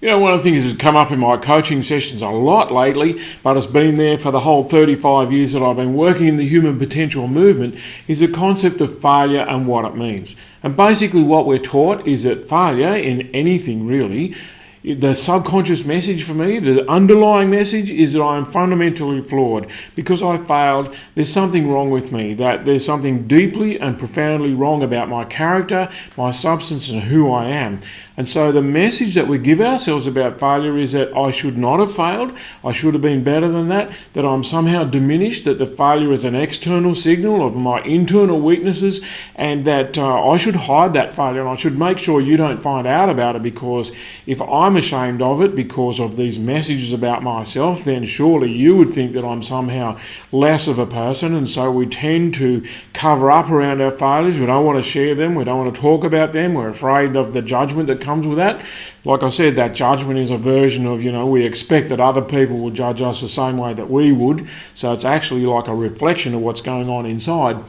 One of the things that's come up in my coaching sessions a lot lately, but it's been there for the whole 35 years that I've been working in the human potential movement, is the concept of failure and what it means. And basically what we're taught is that failure in anything really, the subconscious message for me, the underlying message is that I am fundamentally flawed. Because I failed, there's something wrong with me, that there's something deeply and profoundly wrong about my character, my substance and who I am. And so the message that we give ourselves about failure is that I should not have failed, I should have been better than that I'm somehow diminished, that the failure is an external signal of my internal weaknesses, and that I should hide that failure, and I should make sure you don't find out about it, because if I'm ashamed of it because of these messages about myself, then surely you would think that I'm somehow less of a person. And so we tend to cover up around our failures. We don't want to share them, we don't want to talk about them, we're afraid of the judgment that comes with that. Like I said, that judgment is a version of, we expect that other people will judge us the same way that we would. So it's actually like a reflection of what's going on inside.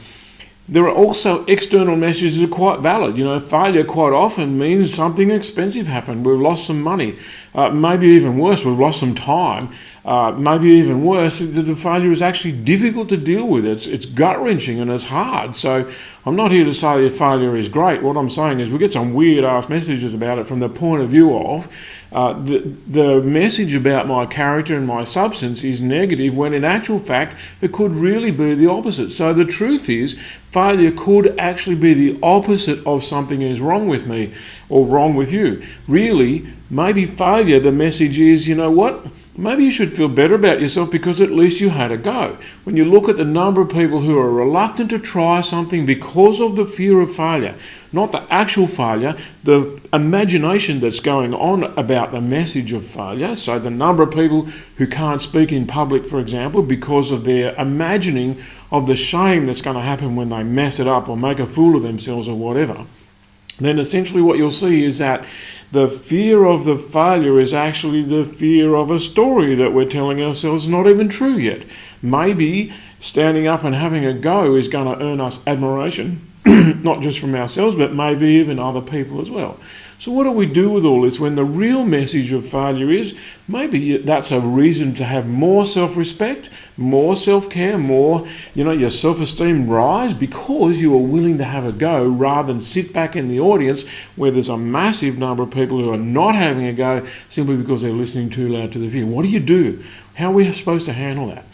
There are also external messages that are quite valid. Failure quite often means something expensive happened. We've lost some money. Maybe even worse, we've lost some time. Maybe even worse, the failure is actually difficult to deal with. It's gut-wrenching and it's hard. So I'm not here to say that failure is great. What I'm saying is we get some weird-ass messages about it from the point of view of the message about my character and my substance is negative, when in actual fact it could really be the opposite. So the truth is, failure could actually be the opposite of something is wrong with me or wrong with you. Really, maybe failure, the message is, maybe you should feel better about yourself because at least you had a go. When you look at the number of people who are reluctant to try something because of the fear of failure, not the actual failure, the imagination that's going on about the message of failure. So the number of people who can't speak in public, for example, because of their imagining of the shame that's going to happen when they mess it up or make a fool of themselves or whatever. Then essentially what you'll see is that the fear of the failure is actually the fear of a story that we're telling ourselves is not even true yet. Maybe standing up and having a go is going to earn us admiration, not just from ourselves, but maybe even other people as well. So what do we do with all this when the real message of failure is maybe that's a reason to have more self-respect, more self-care, more, your self-esteem rise because you are willing to have a go rather than sit back in the audience where there's a massive number of people who are not having a go simply because they're listening too loud to the fear. What do you do? How are we supposed to handle that?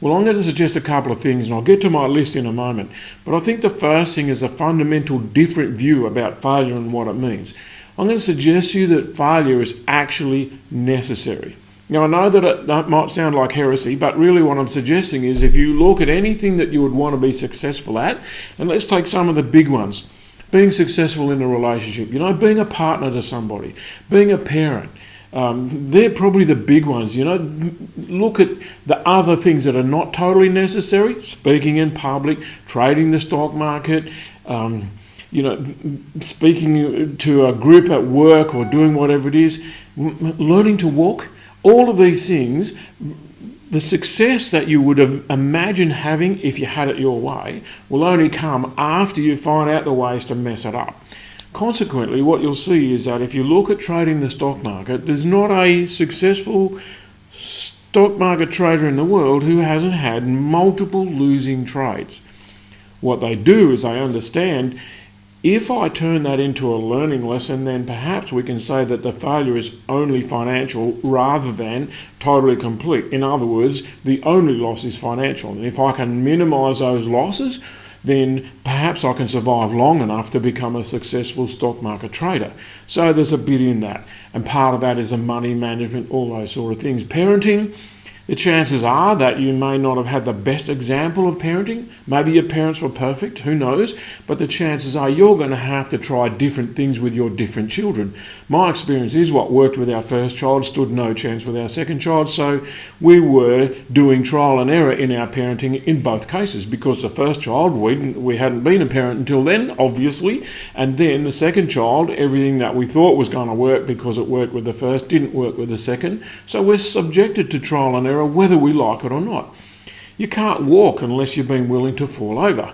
Well, I'm going to suggest a couple of things, and I'll get to my list in a moment. But I think the first thing is a fundamental different view about failure and what it means. I'm going to suggest to you that failure is actually necessary. Now, I know that might sound like heresy, but really what I'm suggesting is if you look at anything that you would want to be successful at, and let's take some of the big ones. Being successful in a relationship, being a partner to somebody, being a parent, they're probably the big ones. Look at the other things that are not totally necessary: speaking in public, trading the stock market, speaking to a group at work or doing whatever it is, learning to walk. All of these things, the success that you would have imagined having if you had it your way will only come after you find out the ways to mess it up. Consequently, what you'll see is that if you look at trading the stock market, there's not a successful stock market trader in the world who hasn't had multiple losing trades. What they do is they understand, if I turn that into a learning lesson, then perhaps we can say that the failure is only financial rather than totally complete. In other words, the only loss is financial. And if I can minimize those losses, then perhaps I can survive long enough to become a successful stock market trader. So there's a bit in that. And part of that is a money management, all those sort of things. Parenting, the chances are that you may not have had the best example of parenting. Maybe your parents were perfect, who knows? But the chances are you're going to have to try different things with your different children. My experience is what worked with our first child stood no chance with our second child. So we were doing trial and error in our parenting in both cases, because the first child, we hadn't been a parent until then, obviously. And then the second child, everything that we thought was going to work because it worked with the first didn't work with the second. So we're subjected to trial and error whether we like it or not. You can't walk unless you've been willing to fall over.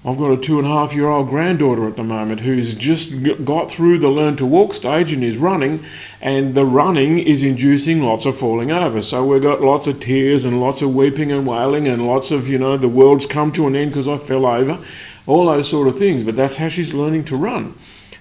I've got a 2.5-year-old granddaughter at the moment who's just got through the learn to walk stage and is running, and the running is inducing lots of falling over. So we've got lots of tears and lots of weeping and wailing and lots of, the world's come to an end because I fell over, all those sort of things. But that's how she's learning to run.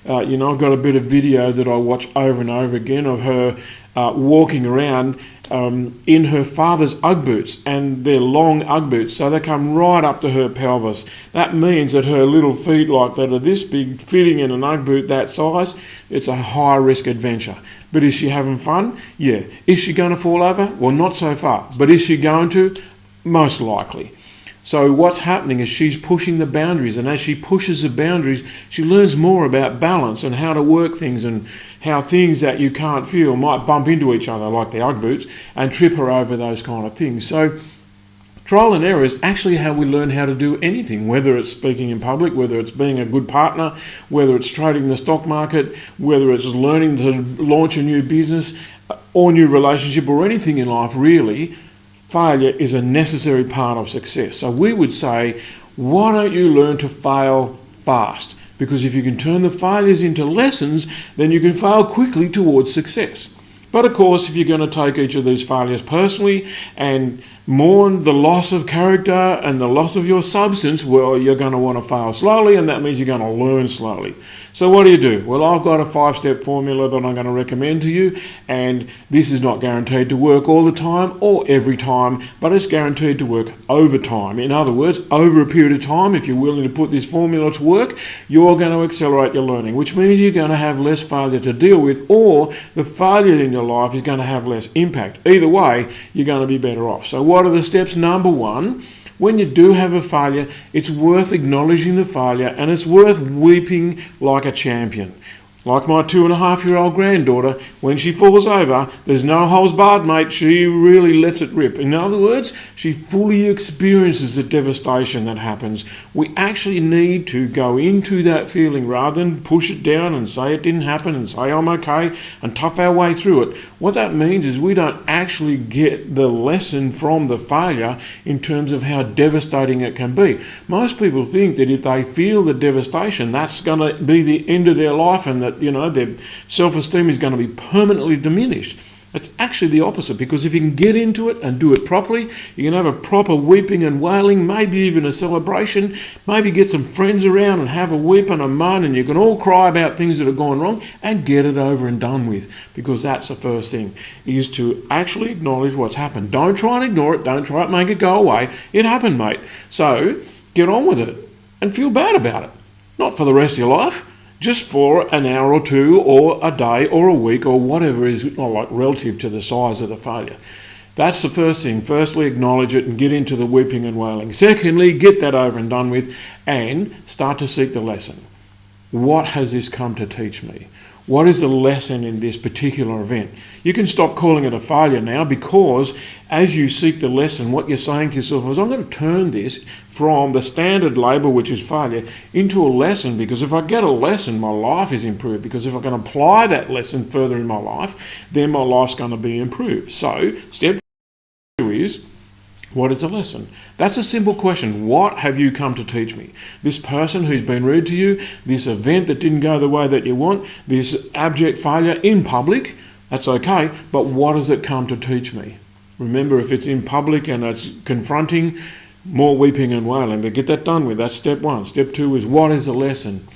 I've got a bit of video that I watch over and over again of her walking around in her father's Ugg boots, and they're long Ugg boots, so they come right up to her pelvis. That means that her little feet like that are this big, fitting in an Ugg boot that size, it's a high risk adventure. But is she having fun? Yeah. Is she going to fall over? Well, not so far. But is she going to? Most likely. So what's happening is she's pushing the boundaries, and as she pushes the boundaries, she learns more about balance and how to work things, and how things that you can't feel might bump into each other, like the Ugg boots, and trip her over, those kind of things. So trial and error is actually how we learn how to do anything, whether it's speaking in public, whether it's being a good partner, whether it's trading the stock market, whether it's learning to launch a new business or new relationship, or anything in life really. Failure is a necessary part of success. So we would say, why don't you learn to fail fast? Because if you can turn the failures into lessons, then you can fail quickly towards success. But of course, if you're going to take each of these failures personally and mourn the loss of character and the loss of your substance, well, you're going to want to fail slowly, and that means you're going to learn slowly. So what do? Well, I've got a 5-step formula that I'm going to recommend to you, and this is not guaranteed to work all the time or every time, but it's guaranteed to work over time. In other words, over a period of time, if you're willing to put this formula to work, you're going to accelerate your learning, which means you're going to have less failure to deal with, or the failure in your life is going to have less impact. Either way, you're going to be better off. So what are the steps? Number one, when you do have a failure, it's worth acknowledging the failure, and it's worth weeping like a champion. Like my 2.5-year-old granddaughter, when she falls over, there's no holds barred, mate. She really lets it rip. In other words, she fully experiences the devastation that happens. We actually need to go into that feeling rather than push it down and say it didn't happen and say I'm okay and tough our way through it. What that means is we don't actually get the lesson from the failure in terms of how devastating it can be. Most people think that if they feel the devastation, that's going to be the end of their life, and that their self-esteem is going to be permanently diminished. It's actually the opposite, because if you can get into it and do it properly, you can have a proper weeping and wailing, maybe even a celebration, maybe get some friends around and have a weep and a moan, and you can all cry about things that have gone wrong and get it over and done with, because that's the first thing, is to actually acknowledge what's happened. Don't try and ignore it. Don't try and make it go away. It happened, mate. So get on with it and feel bad about it. Not for the rest of your life. Just for an hour or two or a day or a week or whatever is relative to the size of the failure. That's the first thing. Firstly, acknowledge it and get into the weeping and wailing. Secondly, get that over and done with and start to seek the lesson. What has this come to teach me? What is the lesson in this particular event? You can stop calling it a failure now, because as you seek the lesson, what you're saying to yourself is, I'm going to turn this from the standard label, which is failure, into a lesson, because if I get a lesson, my life is improved. Because if I can apply that lesson further in my life, then my life's going to be improved. So step 2 is, what is the lesson? That's a simple question. What have you come to teach me? This person who's been rude to you, this event that didn't go the way that you want, this abject failure in public, that's okay, but what has it come to teach me? Remember, if it's in public and it's confronting, more weeping and wailing, but get that done with. That's step 1. Step 2 is, what is the lesson?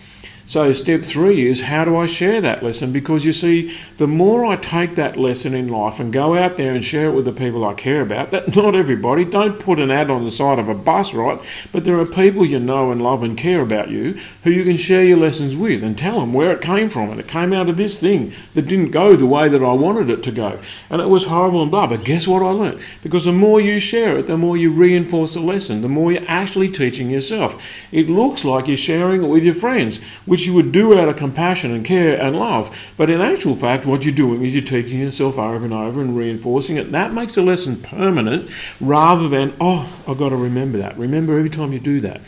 So step 3 is, how do I share that lesson? Because you see, the more I take that lesson in life and go out there and share it with the people I care about, that not everybody, don't put an ad on the side of a bus, right? But there are people you know and love and care about you who you can share your lessons with and tell them where it came from. And it came out of this thing that didn't go the way that I wanted it to go. And it was horrible and blah. But guess what I learned? Because the more you share it, the more you reinforce the lesson, the more you're actually teaching yourself. It looks like you're sharing it with your friends, which you would do out of compassion and care and love. But in actual fact, what you're doing is you're teaching yourself over and over and reinforcing it. That makes a lesson permanent rather than, I've got to remember that. Remember every time you do that.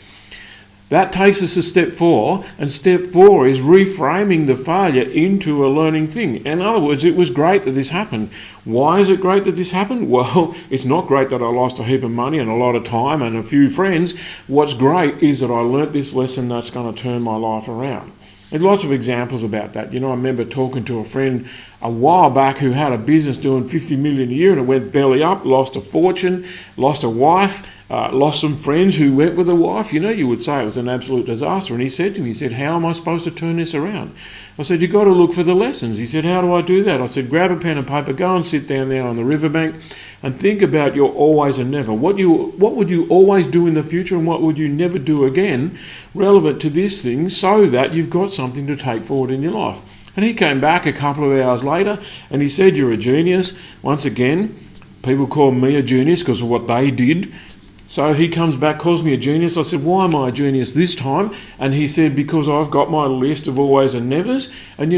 That takes us to step 4, and step 4 is reframing the failure into a learning thing. In other words, it was great that this happened. Why is it great that this happened? Well, it's not great that I lost a heap of money and a lot of time and a few friends. What's great is that I learnt this lesson that's going to turn my life around. There's lots of examples about that. I remember talking to a friend a while back who had a business doing 50 million a year, and it went belly up, lost a fortune, lost a wife, lost some friends who went with a wife. You would say it was an absolute disaster. And he said to me, how am I supposed to turn this around? I said, you've got to look for the lessons. He said, how do I do that? I said, grab a pen and paper, go and sit down there on the riverbank and think about your always and never. What would you always do in the future, and what would you never do again relevant to this thing, so that you've got something to take forward in your life. And he came back a couple of hours later and he said, you're a genius. Once again, people call me a genius because of what they did. So he comes back, calls me a genius. I said, why am I a genius this time? And he said, because I've got my list of always and nevers. And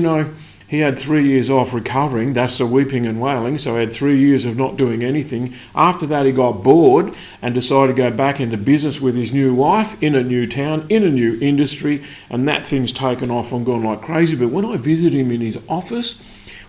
he had 3 years off recovering. That's the weeping and wailing. So he had 3 years of not doing anything. After that, he got bored and decided to go back into business with his new wife in a new town, in a new industry. And that thing's taken off and gone like crazy. But when I visit him in his office,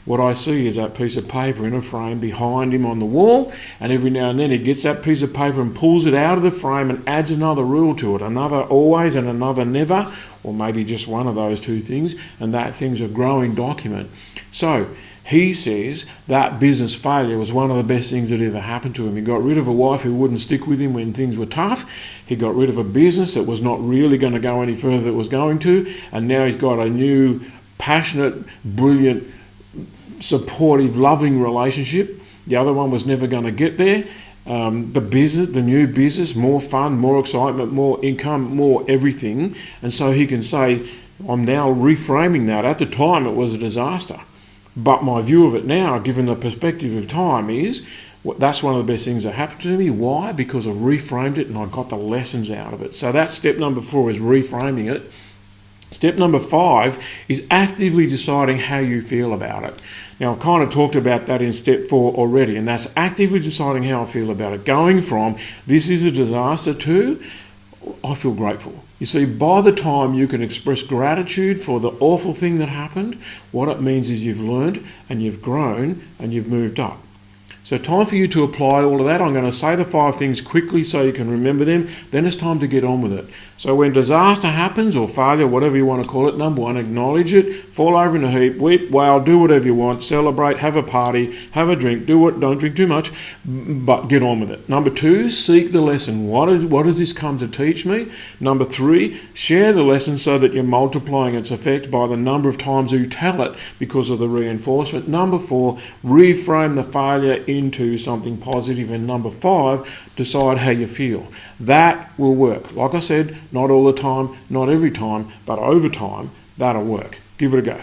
what I see is that piece of paper in a frame behind him on the wall, and every now and then he gets that piece of paper and pulls it out of the frame and adds another rule to it, another always and another never, or maybe just one of those two things, and that thing's a growing document. So he says that business failure was one of the best things that ever happened to him. He got rid of a wife who wouldn't stick with him when things were tough. He got rid of a business that was not really going to go any further than it was going to, and now he's got a new, passionate, brilliant, supportive, loving relationship. The other one was never going to get there. The new business, more fun, more excitement, more income, more everything. And so he can say, I'm now reframing that. At the time, it was a disaster. But my view of it now, given the perspective of time, is that's one of the best things that happened to me. Why? Because I reframed it and I got the lessons out of it. So that's step number 4, is reframing it. Step number 5 is actively deciding how you feel about it. Now, I've kind of talked about that in step 4 already, and that's actively deciding how I feel about it. Going from, this is a disaster, to, I feel grateful. You see, by the time you can express gratitude for the awful thing that happened, what it means is you've learned and you've grown and you've moved up. So time for you to apply all of that. I'm going to say the 5 things quickly so you can remember them. Then it's time to get on with it. So when disaster happens, or failure, whatever you want to call it, number 1, acknowledge it, fall over in a heap, weep, wail, do whatever you want, celebrate, have a party, have a drink, don't drink too much, but get on with it. Number 2, seek the lesson. What does this come to teach me? Number 3, share the lesson so that you're multiplying its effect by the number of times you tell it because of the reinforcement. Number 4, reframe the failure into something positive. And number 5, decide how you feel. That will work. Like I said, not all the time, not every time, but over time, that'll work. Give it a go.